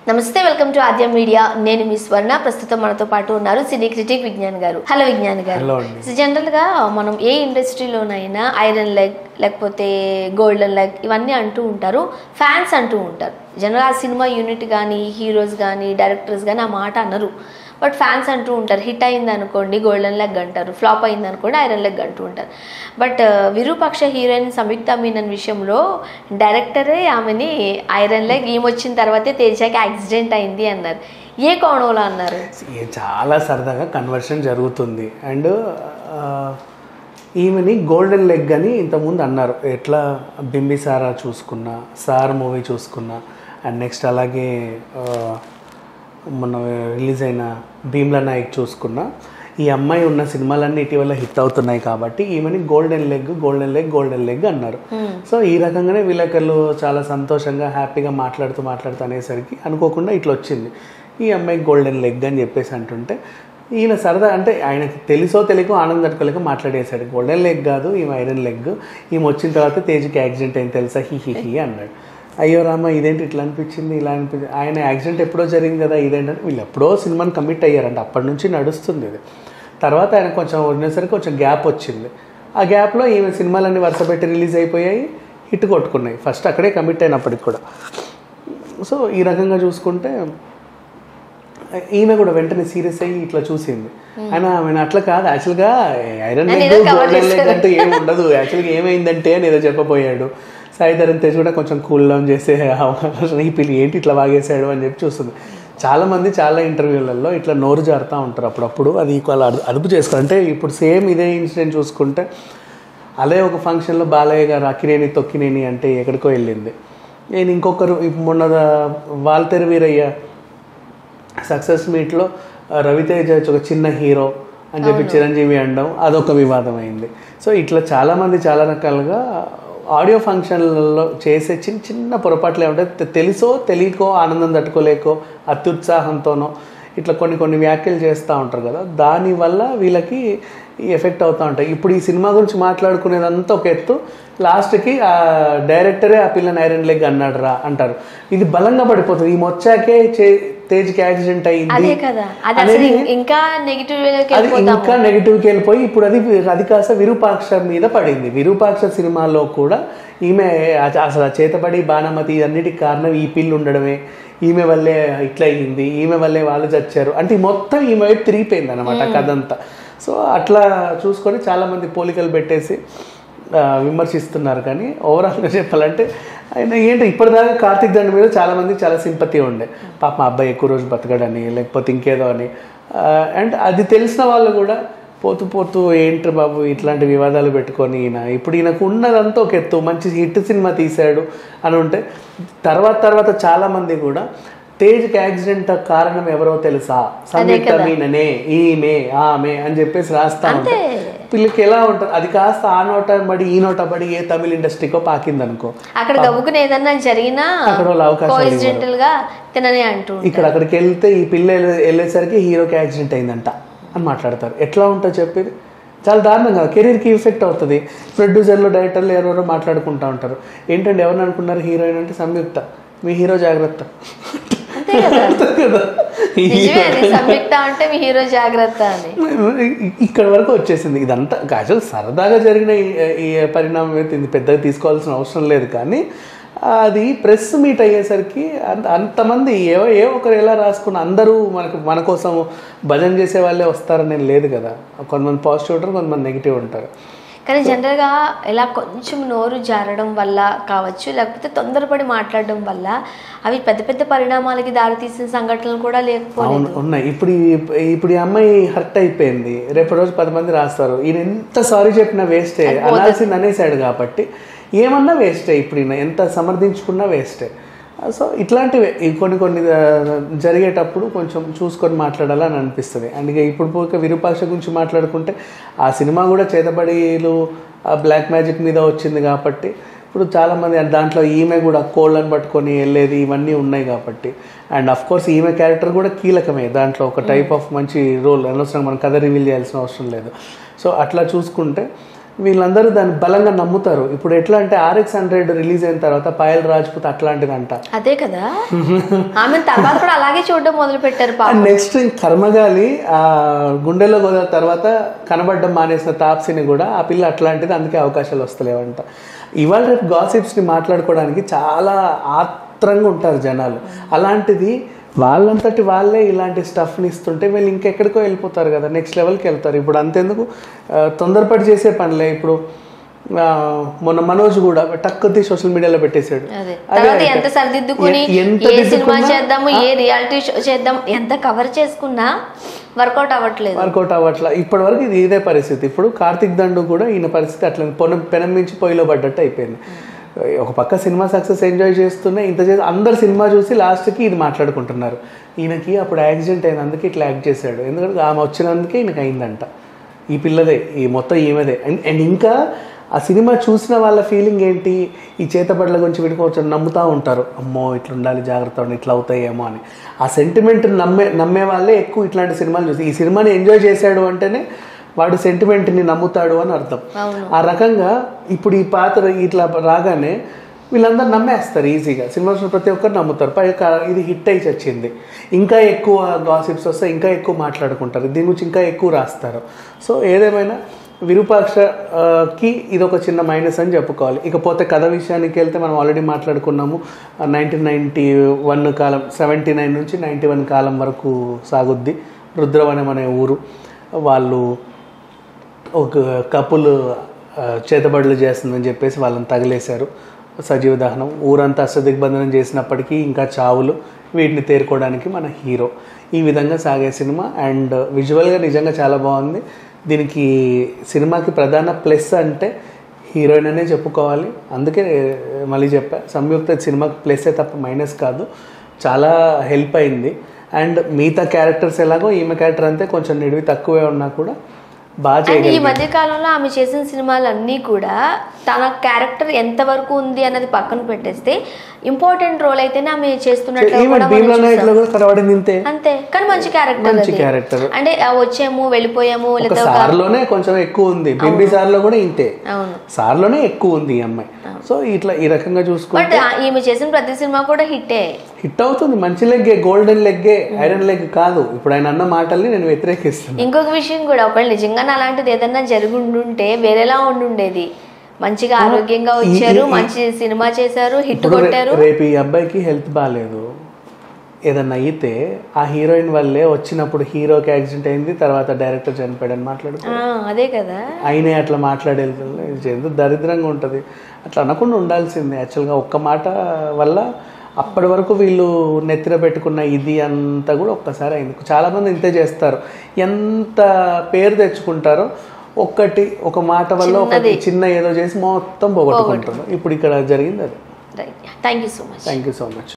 నమస్తే, welcome to Aadya media. నేను మీ స్వర్ణ. ప్రస్తుతం మనతో పాటు ఉన్నారు సినీ క్రిటిక్ విజ్ఞాన్ గారు. హలో విజ్ఞాన్ గారు. జనరల్ గా మనం ఏ ఇండస్ట్రీలోనైనా ఐరన్ లెగ్ లేకపోతే గోల్డెన్ లెగ్ ఇవన్నీ అంటూ ఉంటారు, ఫ్యాన్స్ అంటూ ఉంటారు. జనరల్ ఆ సినిమా యూనిట్ కానీ హీరోస్ కానీ డైరెక్టర్స్ కానీ ఆ మాట అన్నారు, బట్ ఫ్యాన్స్ అంటూ ఉంటారు. హిట్ అయింది అనుకోండి గోల్డెన్ లెగ్ అంటారు, ఫ్లాప్ అయింది అనుకోండి ఐరన్ లెగ్ అంటూ ఉంటారు. బట్ విరూపాక్ష హీరోయిన్ సంయుక్త మీనన్ విషయంలో డైరెక్టరే ఆమెని ఐరన్ లెగ్, ఈమె వచ్చిన తర్వాతే తేజాకి యాక్సిడెంట్ అయింది అన్నారు. ఏ కోణంలో అన్నారు? చాలా సరదాగా కన్వర్షన్ జరుగుతుంది. అండ్ ఈమెని గోల్డెన్ లెగ్ అని ఇంతకుముందు అన్నారు. ఎట్లా బింబిసారా చూసుకున్నా, సార్ మూవీ చూసుకున్నా, అండ్ నెక్స్ట్ అలాగే మొన్న రిలీజ్ అయిన భీమ్లా నాయక్ చూసుకున్నా, ఈ అమ్మాయి ఉన్న సినిమాలన్నీ ఇటీవల హిట్ అవుతున్నాయి కాబట్టి ఈమెని golden leg golden leg golden leg అన్నారు. సో ఈ రకంగానే విలేకరులు చాలా సంతోషంగా హ్యాపీగా మాట్లాడుతూ అనేసరికి అనుకోకుండా ఇట్లా వచ్చింది, ఈ అమ్మాయి గోల్డెన్ లెగ్ అని చెప్పేసి అంటుంటే ఈయన సరదా అంటే ఆయనకి తెలుసో తెలియకో ఆనందం తట్టుకోలేక మాట్లాడేశాడు. గోల్డెన్ లెగ్ కాదు, ఈమె ఐరన్ లెగ్, ఈమె వచ్చిన తర్వాత తేజకి యాక్సిడెంట్ అయింది తెలుసా, హీ అన్నాడు. అయ్యో రామ ఇదేంటి ఇట్లా అనిపించింది, ఇలా అనిపించింది. ఆయన యాక్సిడెంట్ ఎప్పుడో జరిగింది కదా, ఇదేంటంటే వీళ్ళు ఎప్పుడో సినిమాని కమిట్ అయ్యారంట, అప్పటి నుంచి నడుస్తుంది ఇది. తర్వాత ఆయన కొంచెం ఉండేసరికి కొంచెం గ్యాప్ వచ్చింది. ఆ గ్యాప్లో ఈమె సినిమాలన్నీ వరుస పెట్టి రిలీజ్ అయిపోయాయి, హిట్ కొట్టుకున్నాయి. ఫస్ట్ అక్కడే కమిట్ అయినప్పటికి కూడా. సో ఈ రకంగా చూసుకుంటే ఈమె కూడా వెంటనే సీరియస్ అయ్యి ఇట్లా చూసింది. ఆయన అట్లా కాదు, యాక్చువల్గా ఐరన్ లెగ్ గోల్డెన్ లెగ్ అంటూ ఏమి ఉండదు, యాక్చువల్గా ఏమైందంటే అని ఏదో చెప్పబోయాడు. సాయి ధరమ్ తేజ్ కూడా కొంచెం కూల్ డౌన్ చేసే అవకాశం, ఈ పిల్లి ఏంటి ఇట్లా వాగేశాడు అని చెప్పి చూస్తుంది. చాలామంది చాలా ఇంటర్వ్యూలలో ఇట్లా నోరు జారుతూ ఉంటారు అప్పుడప్పుడు, అది ఈక్వల్ అదుపు చేసుకోవాలి. అంటే ఇప్పుడు సేమ్ ఇదే ఇన్సిడెంట్ చూసుకుంటే అదే ఒక ఫంక్షన్లో బాలయ్య గారు అక్కినేని తొక్కినేని అంటే ఎక్కడికో వెళ్ళింది. నేను ఇంకొకరు మొన్న వాల్తెరు వీరయ్య సక్సెస్ మీట్లో రవితేజ ఒక చిన్న హీరో అని చెప్పి చిరంజీవి అనడం అదొక వివాదం అయింది. సో ఇట్లా చాలామంది చాలా రకాలుగా ఆడియో ఫంక్షన్లలో చేసే చిన్న చిన్న పొరపాట్లు ఏమంటే తెలుసో తెలియకో ఆనందం తట్టుకోలేకో అత్యుత్సాహంతోనో ఇట్లా కొన్ని వ్యాఖ్యలు చేస్తూ ఉంటారు కదా, దానివల్ల వీళ్ళకి ఎఫెక్ట్ అవుతూ ఉంటాయి. ఇప్పుడు ఈ సినిమా గురించి మాట్లాడుకునేదంతా ఒక ఎత్తు, లాస్ట్కి ఆ డైరెక్టరే ఆ పిల్లని ఐరన్ లెగ్ అన్నాడు రా అంటారు. ఇది బలంగా పడిపోతుంది. ఈ మొచ్చాకే తేజ్కి యాక్సిడెంట్ అయింది అనేది ఇంకా నెగిటివ్కి వెళ్ళిపోయి ఇప్పుడు అది కాస్త విరూపాక్ష మీద పడింది. విరూపాక్ష సినిమాలో కూడా ఈమె అసలు చేతబడి బాణమతి అన్నిటికి కారణం ఈ పిల్లు ఉండడమే, ఈమె వల్లే ఇట్లా అయ్యింది, ఈమె వల్లే వాళ్ళు చచ్చారు అంటే మొత్తం ఈమె వైపు తిరిగిపోయింది అనమాట కథంతా. సో అట్లా చూసుకొని చాలామంది పోలికలు పెట్టేసి విమర్శిస్తున్నారు. కానీ ఓవరాల్గా చెప్పాలంటే ఆయన ఏంటో ఇప్పటిదాకా కార్తీక్ దండ మీద చాలామందికి చాలా సింపతి ఉండే, పాప మా అబ్బాయి ఎక్కువ రోజు బతకడని లేకపోతే ఇంకేదో అని. అండ్ అది తెలిసిన వాళ్ళు కూడా పోతూ ఏంటి బాబు ఇట్లాంటి వివాదాలు పెట్టుకొని ఇప్పుడు ఈయనకు ఉన్నదంతా ఒక ఎత్తు, మంచి హిట్ సినిమా తీశాడు అని ఉంటే తర్వాత చాలామంది కూడా తేజ్కి యాక్సిడెంట్ కారణం ఎవరో తెలుసా, సంయుక్త మీననే, ఈమె ఆమె అని చెప్పేసి రాస్తా ఉంటే పిల్లకి ఎలా ఉంటుంది. అది కాస్త ఆ నోట పడి ఈ నోట పడి ఏ తమిళ ఇండస్ట్రీకో పాకింది అనుకో, అక్కడ గబుకుని ఏదన్నా జరిగినా అక్కడ అక్కడికి వెళ్తే ఈ పిల్ల వెళ్ళేసరికి హీరోకి యాక్సిడెంట్ అయిందంట అని మాట్లాడతారు. ఎట్లా ఉంటుంది చెప్పేది, చాలా దారుణం కదా, కెరీర్కి ఎఫెక్ట్ అవుతుంది. ప్రొడ్యూసర్లు డైరెక్టర్లు ఎవరెవరో మాట్లాడుకుంటూ ఉంటారు. ఏంటంటే ఎవరిని అనుకున్నారు హీరోయిన్ అంటే సంయుక్త, మీ హీరో జాగ్రత్త ఇక్కడ వరకు వచ్చేసింది. ఇదంతా అసలు సరదాగా జరిగిన ఈ పరిణామం అయితే పెద్దగా తీసుకోవాల్సిన అవసరం లేదు. కానీ అది ప్రెస్ మీట్ అయ్యేసరికి అంతమంది ఏ ఒకరు ఎలా రాసుకున్న అందరూ మన కోసం భజన చేసే వాళ్ళే వస్తారని లేదు కదా. కొంతమంది పాజిటివ్ ఉంటారు, కొంతమంది నెగిటివ్ ఉంటారు. కానీ జనరల్గా ఇలా కొంచెం నోరు జారడం వల్ల కావచ్చు, లేకపోతే తొందరపడి మాట్లాడడం వల్ల అవి పెద్ద పరిణామాలకి దారితీసిన సంఘటనలు కూడా లేకపోలేదు ఉన్నాయి. ఇప్పుడు ఈ అమ్మాయి హర్ట్ అయిపోయింది, రేపటి రోజు 10 మంది రాస్తారు ఈయన ఎంత సారీ చెప్పినా వేస్టే, అనాల్సింది అనేసాడు కాబట్టి ఏమన్నా వేస్టే, ఇప్పుడు ఈయన ఎంత సమర్థించుకున్నా వేస్టే. సో ఇట్లాంటివి కొన్ని జరిగేటప్పుడు కొంచెం చూసుకొని మాట్లాడాలని అనిపిస్తుంది. అండ్ ఇప్పుడు విరూపాక్ష గురించి మాట్లాడుకుంటే ఆ సినిమా కూడా చేతబడిలు బ్లాక్ మ్యాజిక్ మీద వచ్చింది కాబట్టి ఇప్పుడు చాలామంది దాంట్లో ఈమె కూడా కోళ్ళని పట్టుకొని వెళ్ళేది ఇవన్నీ ఉన్నాయి కాబట్టి. అండ్ అఫ్ కోర్స్ ఈమె క్యారెక్టర్ కూడా కీలకమే దాంట్లో, ఒక టైప్ ఆఫ్ మంచి రోల్, అనవసరంగా మనం కథ రివీల్ చేయాల్సిన అవసరం లేదు. సో అట్లా చూసుకుంటే వీళ్ళందరూ దాన్ని బలంగా నమ్ముతారు. ఇప్పుడు ఎట్లా అంటే RX-100 రిలీజ్ అయిన తర్వాత పాయల్ రాజ్పుత్ అట్లాంటిదంట. అదే కదా, ఆమె తర్వాత కూడా అలాగే చూడడం మొదలు పెట్టారు. నెక్స్ట్ కర్మగాలి ఆ గుండెలో గోదావరి తర్వాత కనబడడం మానేసిన తాప్సిని కూడా ఆ పిల్ల అట్లాంటిది, అందుకే అవకాశాలు వస్తలేవంట. ఇవాళ రేపు గాసిప్స్ని మాట్లాడుకోవడానికి చాలా ఆత్రంగా ఉంటారు జనాలు. అలాంటిది వాళ్ళంతటి వాళ్ళే ఇలాంటి స్టఫ్ని ఇస్తుంటే వీళ్ళు ఇంకెక్కడికో వెళ్ళిపోతారు కదా, నెక్స్ట్ లెవెల్కి వెళ్తారు. ఇప్పుడు అంతెందుకు తొందరపడి చేసే పనులే. ఇప్పుడు మొన్న మనోజ్ కూడా టక్కుతి సోషల్ మీడియాలో పెట్టేశాడు. ఎంత సరిదిద్దుకుని ఏ సినిమా చేద్దాము, ఏ రియాలిటీ షో చేద్దాం, ఎంత కవర్ చేసుకున్నా వర్కౌట్ అవ్వట్లేదు. ఇప్పటి వరకు ఇదే పరిస్థితి. ఇప్పుడు కార్తిక్ దండు కూడా ఈయన పరిస్థితి అట్లా పెనం మించి పొయ్యిలో పడ్డట్టు అయిపోయింది. ఒక పక్క సినిమా సక్సెస్ ఎంజాయ్ చేస్తూనే ఇంత చేసి అందరు సినిమా చూసి లాస్ట్కి ఇది మాట్లాడుకుంటున్నారు. ఈయనకి అప్పుడు యాక్సిడెంట్ అయిన అందుకే ఇట్లా యాక్ట్ చేశాడు, ఎందుకంటే ఆమె వచ్చినందుకే ఈయనకి అయిందంట. ఈ పిల్లదే, ఈ మొత్తం ఈమెదే. అండ్ ఇంకా ఆ సినిమా చూసిన వాళ్ళ ఫీలింగ్ ఏంటి, ఈ చేతబడుల గురించి విడుకోవచ్చు నమ్ముతూ ఉంటారు. అమ్మో ఇట్లా ఉండాలి, జాగ్రత్త ఉండాలి, ఇట్లా అవుతాయేమో అని. ఆ సెంటిమెంట్ నమ్మే వాళ్ళే ఎక్కువ ఇట్లాంటి సినిమాలు చూసి, ఈ సినిమాని ఎంజాయ్ చేశాడు అంటేనే వాడు సెంటిమెంట్ని నమ్ముతాడు అని అర్థం. ఆ రకంగా ఇప్పుడు ఈ పాత్ర ఇట్లా రాగానే వీళ్ళందరూ నమ్మేస్తారు ఈజీగా. సినిమా ప్రతి ఒక్కరు నమ్ముతారు. పైగా ఇది హిట్ అయి వచ్చింది, ఇంకా ఎక్కువ గాసిప్స్ వస్తే ఇంకా ఎక్కువ మాట్లాడుకుంటారు, దీని గురించి ఇంకా ఎక్కువ రాస్తారు. సో ఏదేమైనా విరూపాక్షకి ఇది ఒక చిన్న మైనస్ అని చెప్పుకోవాలి. ఇకపోతే కథ విషయానికి వెళ్తే మనం ఆల్రెడీ మాట్లాడుకున్నాము. 1991 కాలం, 79 నుంచి 91 కాలం వరకు సాగుద్ది. రుద్రవనం అనే ఊరు, వాళ్ళు ఒక కపుల్ చేతబడులు చేస్తుందని చెప్పేసి వాళ్ళని తగిలేశారు, సజీవ దహనం. ఊరంతా అష్టదిగ్బంధనం చేసినప్పటికీ ఇంకా చావులు, వీటిని తేరుకోవడానికి మన హీరో. ఈ విధంగా సాగే సినిమా. అండ్ విజువల్గా నిజంగా చాలా బాగుంది. దీనికి సినిమాకి ప్రధాన ప్లస్ అంటే హీరోయిన్ అనే చెప్పుకోవాలి. అందుకే మళ్ళీ చెప్పా, సంయుక్త సినిమాకి ప్లస్సే తప్ప మైనస్ కాదు, చాలా హెల్ప్ అయింది. అండ్ మిగతా క్యారెక్టర్స్ ఎలాగో ఈమె క్యారెక్టర్ అంతే, కొంచెం నిడివి తక్కువే ఉన్నా కూడా బాగా చేయగలిగింది. ఈ మధ్య కాలంలో ఆమె చేసిన సినిమాలు అన్నీ కూడా తన క్యారెక్టర్ ఎంత వరకు ఉంది అన్నది పక్కన పెట్టేస్తే ఇంపార్టెంట్ రోల్ అయితేనే ఆమె చేస్తున్నట్లు అంతే. కానీ మంచి క్యారెక్టర్ అంటే వచ్చాము వెళ్ళిపోయాము, సార్లోనే కొంచెం ఎక్కువ ఉంది, బింబి సార్లో కూడా ఇంతే, సార్లోనే ఎక్కువ ఉంది ఈ అమ్మాయి. సో ఇట్లా ఈ రకంగా చూసుకుంటే ఈమె చేసిన ప్రతి సినిమా కూడా హిట్ అవుతుంది. మంచి లెగ్గే, గోల్డెన్ లెగ్గే, ఐరన్ లెగ్ కాదు. ఇప్పుడు ఆయన అన్న మాటల్ని నేను వ్యతిరేకిస్తాను. ఇంకొక విషయం కూడా, ఒకవేళ నిజంగా అలాంటిది ఏదన్నా జరుగుంటే వేరేలా ఉండుండేది. మంచిగా ఆరోగ్యంగా వచ్చారు, మంచి సినిమా చేశారు, హిట్ కొట్టారు. రేపు ఈ అబ్బాయికి హెల్త్ బాగాలేదు, ఏదన్నా అయితే ఆ హీరోయిన్ వల్లే వచ్చినప్పుడు హీరోకి యాక్సిడెంట్ అయింది, తర్వాత డైరెక్టర్ చనిపోయాడని మాట్లాడుకో. అదే కదా, ఆయనే అట్లా మాట్లాడేది దరిద్రంగా ఉంటుంది. అట్లా అనకుండా ఉండాల్సిందే. యాక్చువల్గా ఒక్క మాట వల్ల అప్పటి వరకు వీళ్ళు నెత్తిన పెట్టుకున్న ఇది అంతా కూడా ఒక్కసారి అయింది. చాలామంది ఇంతే చేస్తారు, ఎంత పేరు తెచ్చుకుంటారో ఒక మాట వల్ల ఒకటి చిన్న ఏదో చేసి మొత్తం పోగొట్టుకుంటారు. ఇప్పుడు ఇక్కడ జరిగింది అది. Thank you so much.